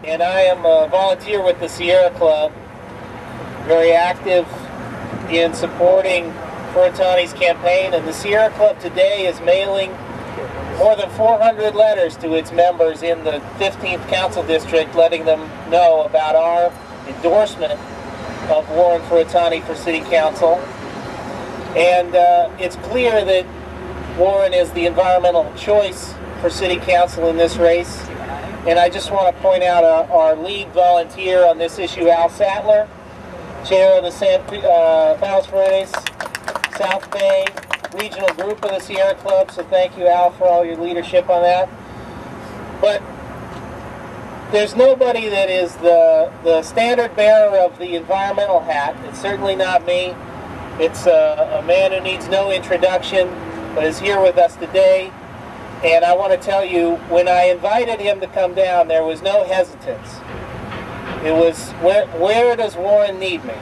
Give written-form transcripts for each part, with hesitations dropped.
and I am a volunteer with the Sierra Club, very active in supporting Furutani's campaign, and the Sierra Club today is mailing more than 400 letters to its members in the 15th Council District, letting them know about our endorsement of Warren Furutani for City Council. And it's clear that Warren is the environmental choice for City Council in this race. And I just want to point out our lead volunteer on this issue, Al Sattler, chair of the Palos Verdes South Bay regional group of the Sierra Club. So thank you, Al, for all your leadership on that. But there's nobody that is the standard bearer of the environmental hat. It's certainly not me. It's a man who needs no introduction, but is here with us today. And I want to tell you, when I invited him to come down, there was no hesitance. It was, where does Warren need me?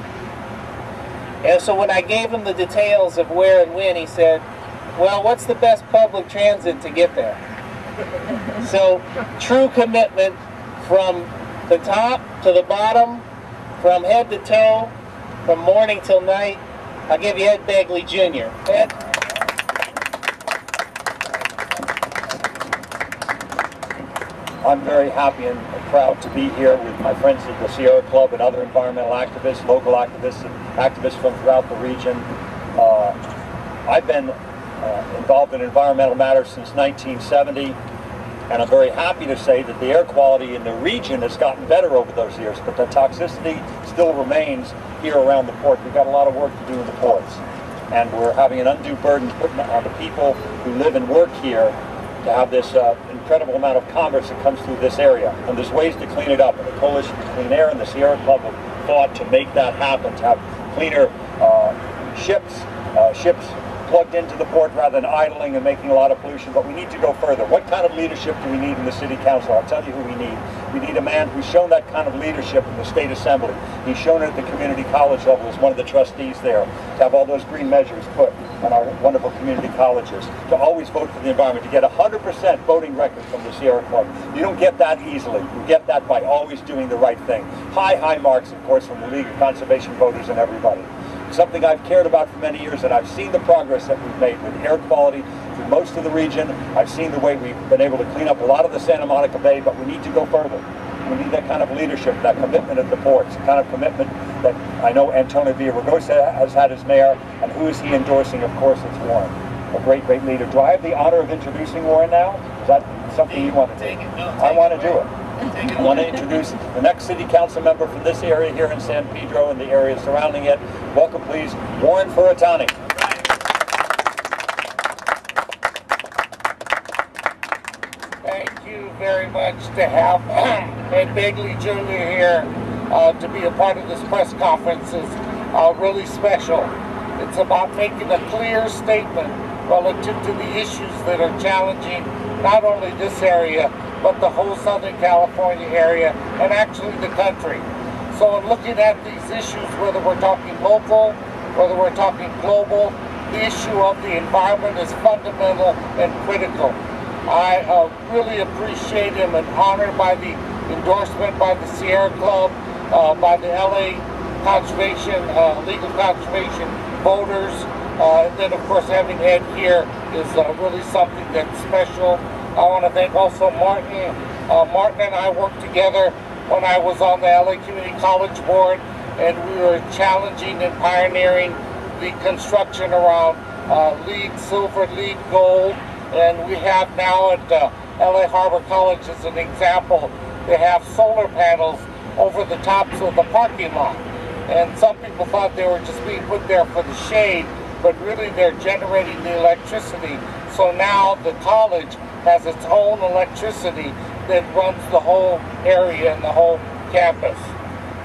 And so when I gave him the details of where and when, he said, well, what's the best public transit to get there? So, true commitment from the top to the bottom, from head to toe, from morning till night. I'll give you Ed Begley Jr. Ed? I'm very happy and proud to be here with my friends at the Sierra Club and other environmental activists, local activists, and activists from throughout the region. I've been involved in environmental matters since 1970, and I'm very happy to say that the air quality in the region has gotten better over those years, but the toxicity still remains here around the port. We've got a lot of work to do in the ports, and we're having an undue burden put on the people who live and work here to have this incredible amount of commerce that comes through this area. And there's ways to clean it up. And the Coalition for Clean Air and the Sierra Club have fought to make that happen, to have cleaner ships plugged into the port rather than idling and making a lot of pollution. But we need to go further. What kind of leadership do we need in the City Council? I'll tell you who we need. We need a man who's shown that kind of leadership in the State Assembly. He's shown it at the community college level as one of the trustees there, to have all those green measures put on our wonderful community colleges, to always vote for the environment, to get 100% voting record from the Sierra Club. You don't get that easily. You get that by always doing the right thing. High marks, of course, from the League of Conservation Voters and everybody. Something I've cared about for many years, and I've seen the progress that we've made with air quality through most of the region. I've seen the way we've been able to clean up a lot of the Santa Monica Bay, but we need to go further. We need that kind of leadership, that commitment at the ports, the kind of commitment that I know Antonio Villaraigosa has had as mayor. And who is he endorsing? Of course, it's Warren, a great leader. Do I have the honor of introducing Warren now? Is that something you want to do? I want to do it. I want to introduce the next City Council member from this area here in San Pedro and the area surrounding it. Welcome, please, Warren Furutani. Thank you very much to have Ed Begley Jr. here to be a part of this press conference is really special. It's about making a clear statement relative to the issues that are challenging not only this area, but the whole Southern California area, and actually the country. So in looking at these issues, whether we're talking local, whether we're talking global, the issue of the environment is fundamental and critical. I really appreciate him and honored by the endorsement by the Sierra Club, by the LA Conservation, Legal Conservation voters, and then of course having Ed here is really something that's special. I want to thank also Martin. Martin and I worked together when I was on the LA Community College Board, and we were challenging and pioneering the construction around LEED Silver, LEED Gold, and we have now at LA Harbor College as an example, they have solar panels over the tops of the parking lot. And some people thought they were just being put there for the shade, but really they're generating the electricity. So now the college has its own electricity that runs the whole area and the whole campus.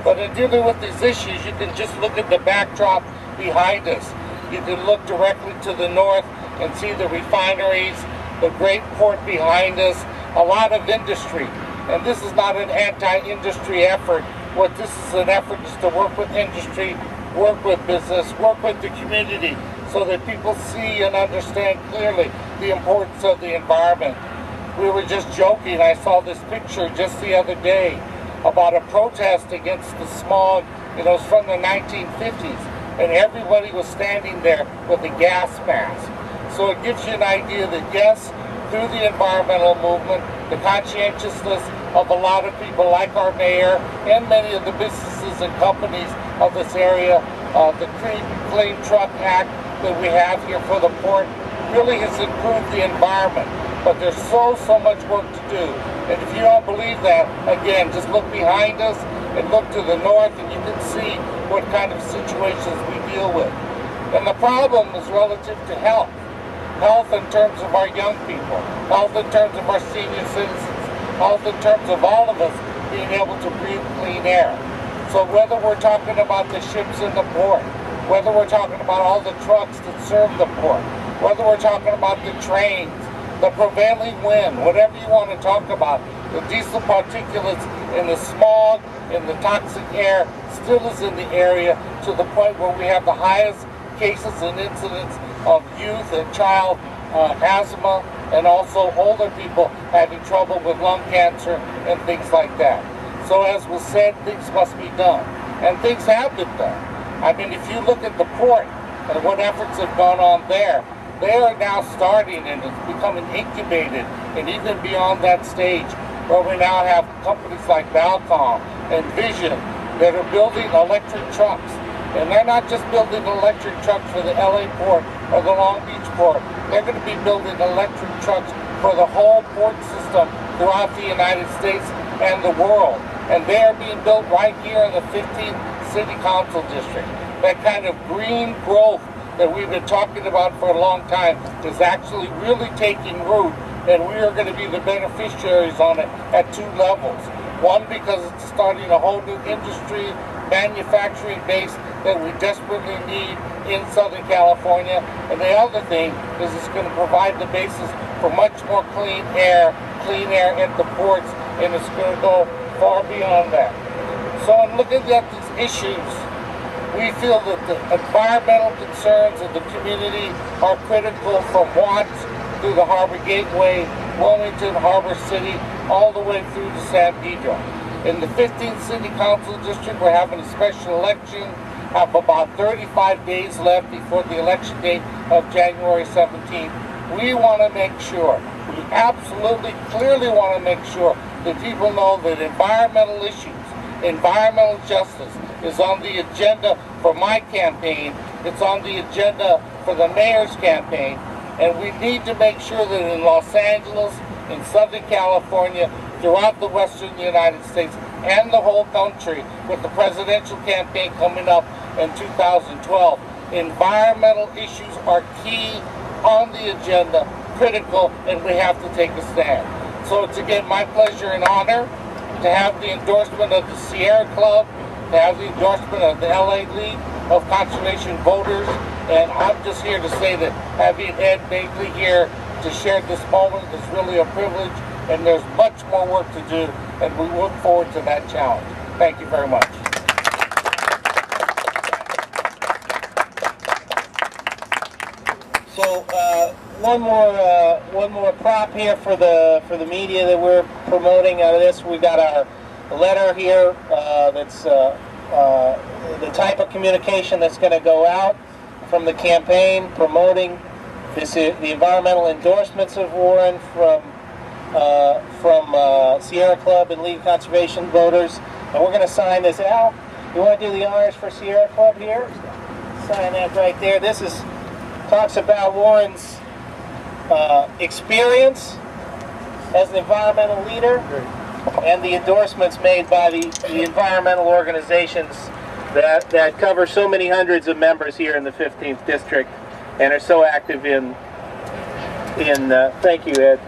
But in dealing with these issues, you can just look at the backdrop behind us. You can look directly to the north and see the refineries, the great port behind us, a lot of industry. And this is not an anti-industry effort. What this is an effort is to work with industry, work with business, work with the community, so that people see and understand clearly the importance of the environment. We were just joking. I saw this picture just the other day about a protest against the smog. You know, it's from the 1950s, and everybody was standing there with a gas mask. So it gives you an idea that yes, through the environmental movement, the conscientiousness of a lot of people like our mayor and many of the businesses and companies of this area, the Clean Truck Act that we have here for the port really has improved the environment. But there's so much work to do. And if you don't believe that, again, just look behind us and look to the north and you can see what kind of situations we deal with. And the problem is relative to health. Health in terms of our young people, health in terms of our senior citizens, health in terms of all of us being able to breathe clean air. So whether we're talking about the ships in the port, whether we're talking about all the trucks that serve the port, whether we're talking about the trains, the prevailing wind, whatever you want to talk about, the diesel particulates in the smog, in the toxic air, still is in the area to the point where we have the highest cases and incidents of youth and child asthma, and also older people having trouble with lung cancer and things like that. So as was said, things must be done. And things have been done. I mean, if you look at the port and what efforts have gone on there, they are now starting and it's becoming incubated and even beyond that stage where we now have companies like Valcom and Vision that are building electric trucks. And they're not just building electric trucks for the LA port or the Long Beach port. They're going to be building electric trucks for the whole port system throughout the United States and the world. And they are being built right here in the 15th City Council District. That kind of green growth that we've been talking about for a long time is actually really taking root, and we are going to be the beneficiaries on it at two levels. One, because it's starting a whole new industry, manufacturing base that we desperately need in Southern California. And the other thing is it's going to provide the basis for much more clean air at the ports, and it's going to go far beyond that. So in looking at these issues, we feel that the environmental concerns of the community are critical from Watts through the Harbor Gateway, Wilmington, Harbor City, all the way through to San Pedro. In the 15th City Council District, we're having a special election, have about 35 days left before the election date of January 17th. We want to make sure, we absolutely clearly want to make sure that people know that environmental issues, environmental justice is on the agenda for my campaign, it's on the agenda for the mayor's campaign, and we need to make sure that in Los Angeles, in Southern California, throughout the western United States, and the whole country, with the presidential campaign coming up in 2012, environmental issues are key on the agenda, critical, and we have to take a stand. So it's again my pleasure and honor to have the endorsement of the Sierra Club, to have the endorsement of the LA League of Conservation Voters, and I'm just here to say that having Ed Begley here to share this moment is really a privilege, and there's much more work to do, and we look forward to that challenge. Thank you very much. So one more prop here for the media that we're promoting out of this. We've got our letter here that's the type of communication that's going to go out from the campaign promoting this, the environmental endorsements of Warren from Sierra Club and League Conservation Voters. And we're going to sign this out. You want to do the honors for Sierra Club here? Sign that right there. This talks about Warren's experience as an environmental leader and the endorsements made by the environmental organizations that cover so many hundreds of members here in the 15th District and are so active in thank you, Ed.